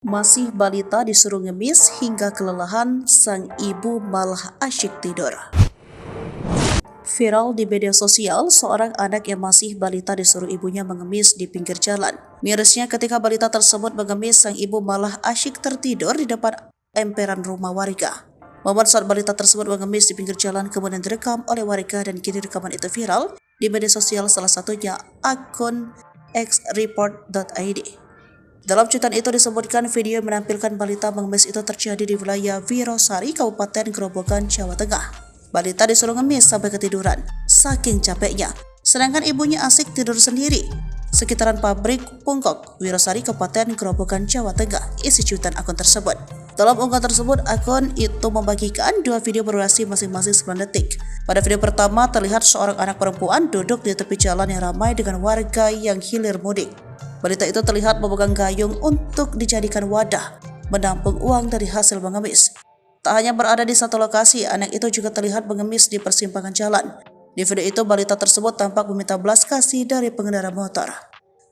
Masih balita disuruh ngemis hingga kelelahan, sang ibu malah asyik tidur. Viral di media sosial, seorang anak yang masih balita disuruh ibunya mengemis di pinggir jalan. Mirisnya ketika balita tersebut mengemis, sang ibu malah asyik tertidur di depan emperan rumah warga. Momen saat balita tersebut mengemis di pinggir jalan kemudian direkam oleh warga dan kini rekaman itu viral di media sosial, salah satunya akun xreport.id. Dalam cuitan itu disebutkan video yang menampilkan balita mengemis itu terjadi di wilayah Wirosari, Kabupaten Grobogan, Jawa Tengah. Balita disuruh ngemis sampai ketiduran, saking capeknya. Sedangkan ibunya asik tidur sendiri. Sekitaran pabrik Pungkok, Wirosari, Kabupaten Grobogan, Jawa Tengah, isi cuitan akun tersebut. Dalam unggahan tersebut, akun itu membagikan dua video berdurasi masing-masing 9 detik. Pada video pertama, terlihat seorang anak perempuan duduk di tepi jalan yang ramai dengan warga yang hilir mudik. Balita itu terlihat memegang gayung untuk dijadikan wadah menampung uang dari hasil mengemis. Tak hanya berada di satu lokasi, anak itu juga terlihat mengemis di persimpangan jalan. Di video itu, balita tersebut tampak meminta belas kasih dari pengendara motor.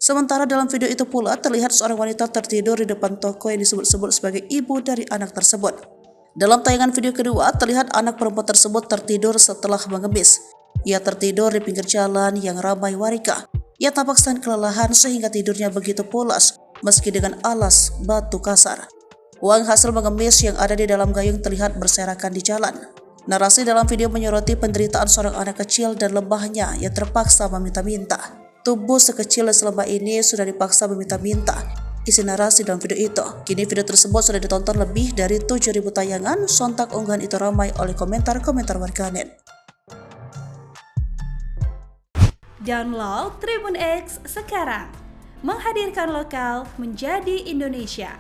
Sementara dalam video itu pula terlihat seorang wanita tertidur di depan toko yang disebut-sebut sebagai ibu dari anak tersebut. Dalam tayangan video kedua, terlihat anak perempuan tersebut tertidur setelah mengemis. Ia tertidur di pinggir jalan yang ramai warga. Ia tampak sangat kelelahan sehingga tidurnya begitu pulas meski dengan alas batu kasar. Uang hasil mengemis yang ada di dalam gayung terlihat berserakan di jalan. Narasi dalam video menyoroti penderitaan seorang anak kecil dan lemahnya yang terpaksa meminta-minta. Tubuh sekecil dan selemah ini sudah dipaksa meminta-minta. Isi narasi dalam video itu. Kini video tersebut sudah ditonton lebih dari 7.000 tayangan. Sontak unggahan itu ramai oleh komentar-komentar warganet. Download Tribun X sekarang, menghadirkan lokal menjadi Indonesia.